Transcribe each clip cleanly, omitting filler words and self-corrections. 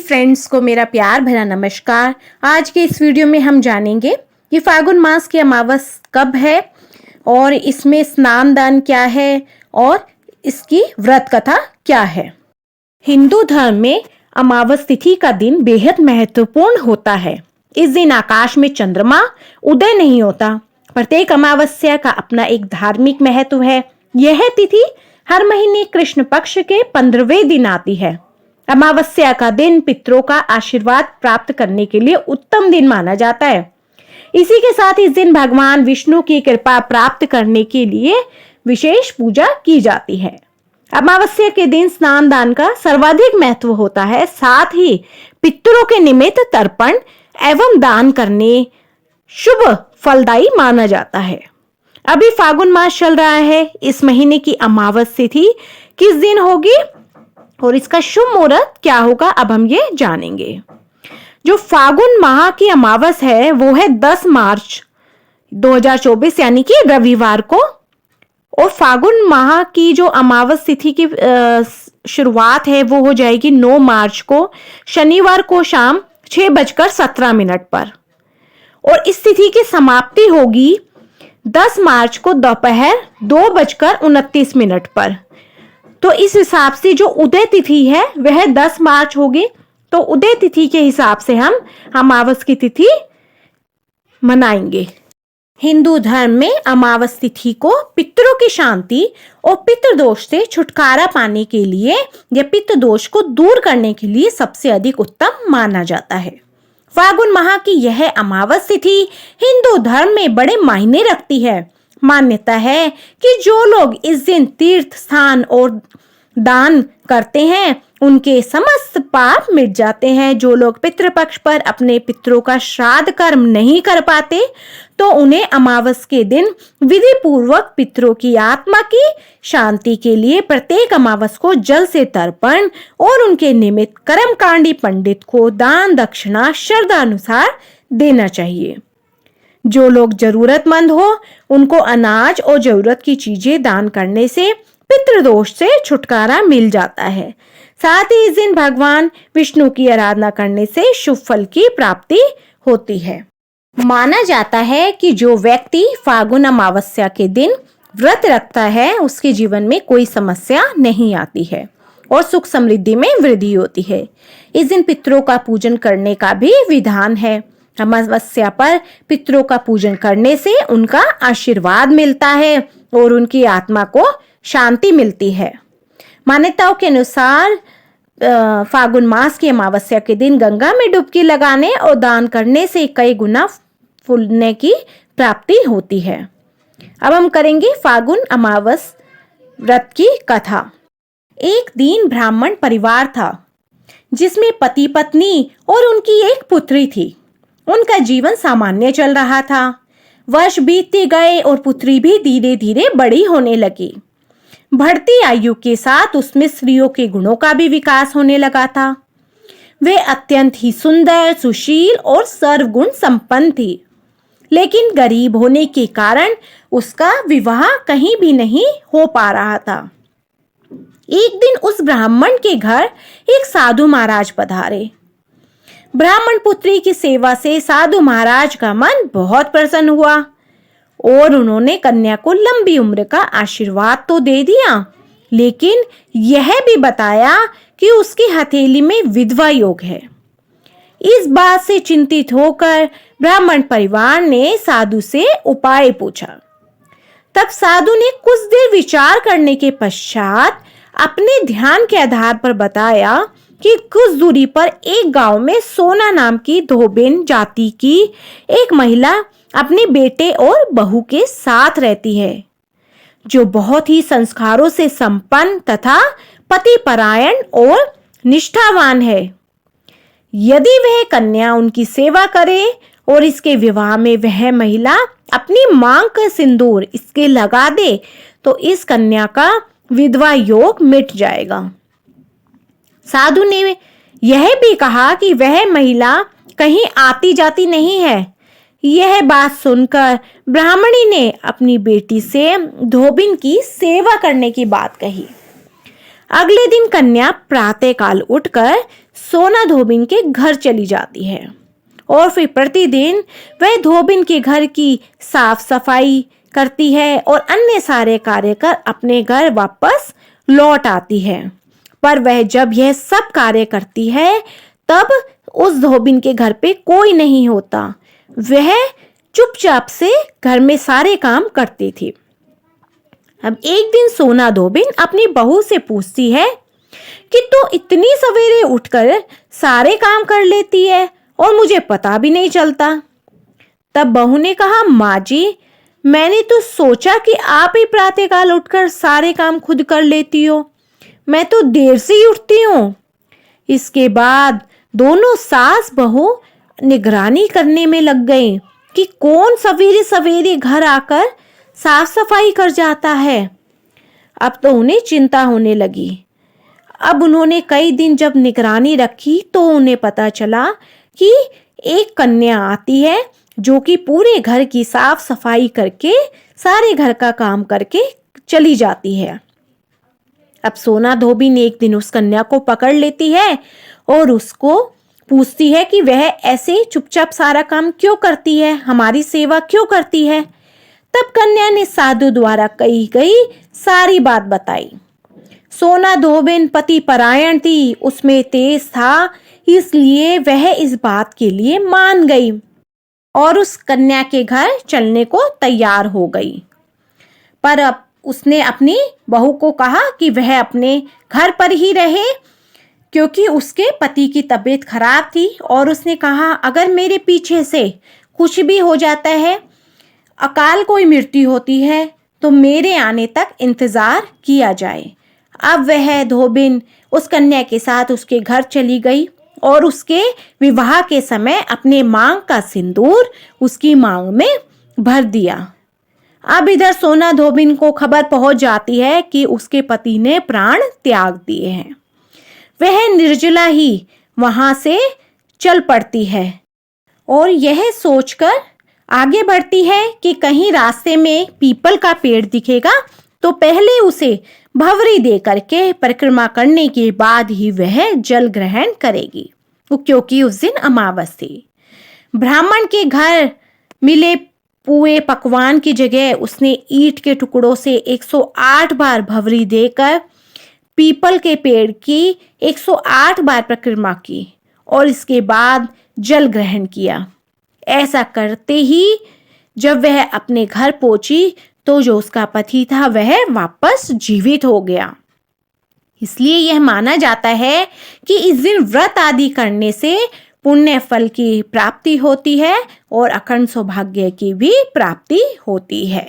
Friends को मेरा प्यार भरा नमस्कार। आज के इस वीडियो में हम जानेंगे कि फागुन मास की अमावस कब है और इसमें स्नान दान क्या है और इसकी व्रत कथा क्या है। हिंदू धर्म में अमावस तिथि का दिन बेहद महत्वपूर्ण होता है। इस दिन आकाश में चंद्रमा उदय नहीं होता। प्रत्येक अमावस्या का अपना एक धार्मिक महत्व है। यह तिथि हर महीने कृष्ण पक्ष के 15वें दिन आती है। अमावस्या का दिन पितरों का आशीर्वाद प्राप्त करने के लिए उत्तम दिन माना जाता है। इसी के साथ इस दिन भगवान विष्णु की कृपा प्राप्त करने के लिए विशेष पूजा की जाती है। अमावस्या के दिन स्नान दान का सर्वाधिक महत्व होता है। साथ ही पितरों के निमित्त तर्पण एवं दान करने शुभ फलदायी माना जाता है। अभी फागुन मास चल रहा है। इस महीने की अमावस तिथि किस दिन होगी और इसका शुभ मुहूर्त क्या होगा, अब हम ये जानेंगे। जो फागुन माह की अमावस है वो है 10 मार्च 2024 यानी कि रविवार को। और फागुन माह की जो अमावस तिथि की शुरुआत है वो हो जाएगी 9 मार्च को, शनिवार को शाम 6:17 पर। और इस तिथि की समाप्ति होगी 10 मार्च को दोपहर 2:29 पर। तो इस हिसाब से जो उदय तिथि है वह 10 मार्च होगी। तो उदय तिथि के हिसाब से हम अमावस की तिथि मनाएंगे। हिंदू धर्म में अमावस तिथि को पितरों की शांति और पितृदोष से छुटकारा पाने के लिए या पितृदोष को दूर करने के लिए सबसे अधिक उत्तम माना जाता है। फागुन माह की यह अमावस तिथि हिंदू धर्म में बड़े मायने रखती है। मान्यता है कि जो लोग इस दिन तीर्थ स्थान और दान करते हैं उनके समस्त पाप मिट जाते हैं। जो लोग पितृपक्ष पर अपने पितरों का श्राद्ध कर्म नहीं कर पाते तो उन्हें अमावस के दिन विधि पूर्वक पितरों की आत्मा की शांति के लिए प्रत्येक अमावस को जल से तर्पण और उनके निमित्त कर्मकांडी पंडित को दान दक्षिणा श्रद्धा अनुसार देना चाहिए। जो लोग जरूरतमंद हो उनको अनाज और जरूरत की चीजें दान करने से पितृदोष से छुटकारा मिल जाता है। साथ ही इस दिन भगवान विष्णु की आराधना करने से शुभ फल की प्राप्ति होती है। माना जाता है कि जो व्यक्ति फागुन अमावस्या के दिन व्रत रखता है उसके जीवन में कोई समस्या नहीं आती है और सुख समृद्धि में वृद्धि होती है। इस दिन पितरों का पूजन करने का भी विधान है। अमावस्या पर पितरों का पूजन करने से उनका आशीर्वाद मिलता है और उनकी आत्मा को शांति मिलती है। मान्यताओं के अनुसार फागुन मास की अमावस्या के दिन गंगा में डुबकी लगाने और दान करने से कई गुना पुण्य की प्राप्ति होती है। अब हम करेंगे फागुन अमावस व्रत की कथा। एक दीन ब्राह्मण परिवार था जिसमें पति पत्नी और उनकी एक पुत्री थी। उनका जीवन सामान्य चल रहा था। वर्ष बीतते गए और पुत्री भी धीरे धीरे बड़ी होने लगी। बढ़ती आयु के साथ उसमें स्त्रियों के गुणों का भी विकास होने लगा था। वे अत्यंत ही सुंदर, सुशील और सर्वगुण संपन्न थी, लेकिन गरीब होने के कारण उसका विवाह कहीं भी नहीं हो पा रहा था। एक दिन उस ब्राह्मण के घर एक साधु महाराज पधारे। ब्राह्मण पुत्री की सेवा से साधु महाराज का मन बहुत प्रसन्न हुआ और उन्होंने कन्या को लंबी उम्र का आशीर्वाद तो दे दिया, लेकिन यह भी बताया कि उसकी हथेली में विधवा योग है। इस बात से चिंतित होकर ब्राह्मण परिवार ने साधु से उपाय पूछा। तब साधु ने कुछ देर विचार करने के पश्चात अपने ध्यान के आधार पर बताया कि कुछ दूरी पर एक गांव में सोना नाम की धोबिन जाति की एक महिला अपने बेटे और बहू के साथ रहती है, जो बहुत ही संस्कारों से संपन्न तथा पतिपरायण और निष्ठावान है। यदि वह कन्या उनकी सेवा करे और इसके विवाह में वह महिला अपनी मांग का सिंदूर इसके लगा दे तो इस कन्या का विधवा योग मिट जाएगा। साधु ने यह भी कहा कि वह महिला कहीं आती जाती नहीं है। यह बात सुनकर ब्राह्मणी ने अपनी बेटी से धोबिन की सेवा करने की बात कही। अगले दिन कन्या प्रातःकाल उठकर सोना धोबिन के घर चली जाती है और फिर प्रतिदिन वह धोबिन के घर की साफ सफाई करती है और अन्य सारे कार्य कर अपने घर वापस लौट आती है। पर वह जब यह सब कार्य करती है तब उस धोबिन के घर पे कोई नहीं होता। वह चुपचाप से घर में सारे काम करती थी। अब एक दिन सोना धोबिन अपनी बहू से पूछती है कि तू इतनी सवेरे उठकर सारे काम कर लेती है और मुझे पता भी नहीं चलता। तब बहू ने कहा, माँ जी, मैंने तो सोचा कि आप ही प्रातःकाल उठकर सारे काम खुद कर लेती हो। मैं तो देर से ही उठती हूँ। इसके बाद दोनों सास बहू निगरानी करने में लग गई कि कौन सवेरे सवेरे घर आकर साफ सफाई कर जाता है। अब तो उन्हें चिंता होने लगी। अब उन्होंने कई दिन जब निगरानी रखी तो उन्हें पता चला कि एक कन्या आती है जो कि पूरे घर की साफ सफाई करके सारे घर का काम करके चली जाती है। अब सोना धोबिन एक दिन उस कन्या को पकड़ लेती है और उसको पूछती है कि वह ऐसे चुपचाप सारा काम क्यों करती है, हमारी सेवा क्यों करती है। तब कन्या ने साधु द्वारा कही गई सारी बात बताई। सोना धोबिन पति परायण थी, उसमें तेज था, इसलिए वह इस बात के लिए मान गई और उस कन्या के घर चलने को तैयार हो गई। पर अब उसने अपनी बहू को कहा कि वह अपने घर पर ही रहे क्योंकि उसके पति की तबीयत खराब थी और उसने कहा, अगर मेरे पीछे से कुछ भी हो जाता है, अकाल कोई मृत्यु होती है, तो मेरे आने तक इंतजार किया जाए। अब वह धोबिन उस कन्या के साथ उसके घर चली गई और उसके विवाह के समय अपने मांग का सिंदूर उसकी मांग में भर दिया। अब इधर सोना धोबिन को खबर पहुंच जाती है कि उसके पति ने प्राण त्याग दिए हैं। वह निर्जला ही वहां से चल पड़ती है और यह सोचकर आगे बढ़ती है कि कहीं रास्ते में पीपल का पेड़ दिखेगा तो पहले उसे भंवरी दे करके परिक्रमा करने के बाद ही वह जल ग्रहण करेगी, क्योंकि उस दिन अमावस थी। ब्राह्मण के घर मिले पुए पकवान की जगह उसने ईंट के टुकड़ों से 108 बार भंवरी देकर पीपल के पेड़ की 108 बार परिक्रमा की और इसके बाद जल ग्रहण किया। ऐसा करते ही जब वह अपने घर पहुंची तो जो उसका पति था वह वापस जीवित हो गया। इसलिए यह माना जाता है कि इस दिन व्रत आदि करने से पुण्य फल की प्राप्ति होती है और अखंड सौभाग्य की भी प्राप्ति होती है।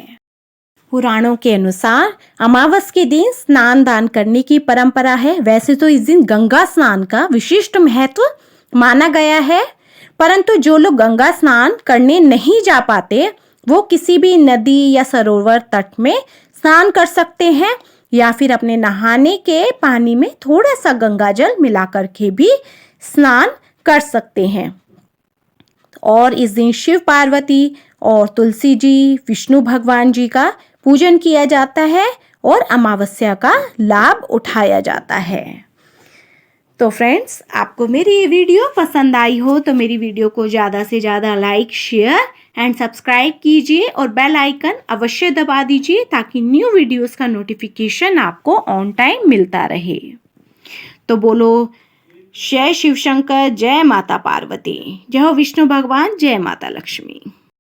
पुराणों के अनुसार अमावस के दिन स्नान दान करने की परंपरा है। वैसे तो इस दिन गंगा स्नान का विशिष्ट महत्व माना गया है, परंतु जो लोग गंगा स्नान करने नहीं जा पाते वो किसी भी नदी या सरोवर तट में स्नान कर सकते हैं या फिर अपने नहाने के पानी में थोड़ा सा गंगा जल मिला करके भी स्नान कर सकते हैं। और इस दिन शिव पार्वती और तुलसी जी, विष्णु भगवान जी का पूजन किया जाता है और अमावस्या का लाभ उठाया जाता है। तो फ्रेंड्स, आपको मेरी ये वीडियो पसंद आई हो तो मेरी वीडियो को ज़्यादा से ज़्यादा लाइक, शेयर एंड सब्सक्राइब कीजिए और बेल आइकन अवश्य दबा दीजिए ताकि न्यू वीडियोस का नोटिफिकेशन आपको ऑन टाइम मिलता रहे। तो बोलो जय शिव शंकर, जय माता पार्वती, जय हो विष्णु भगवान, जय माता लक्ष्मी।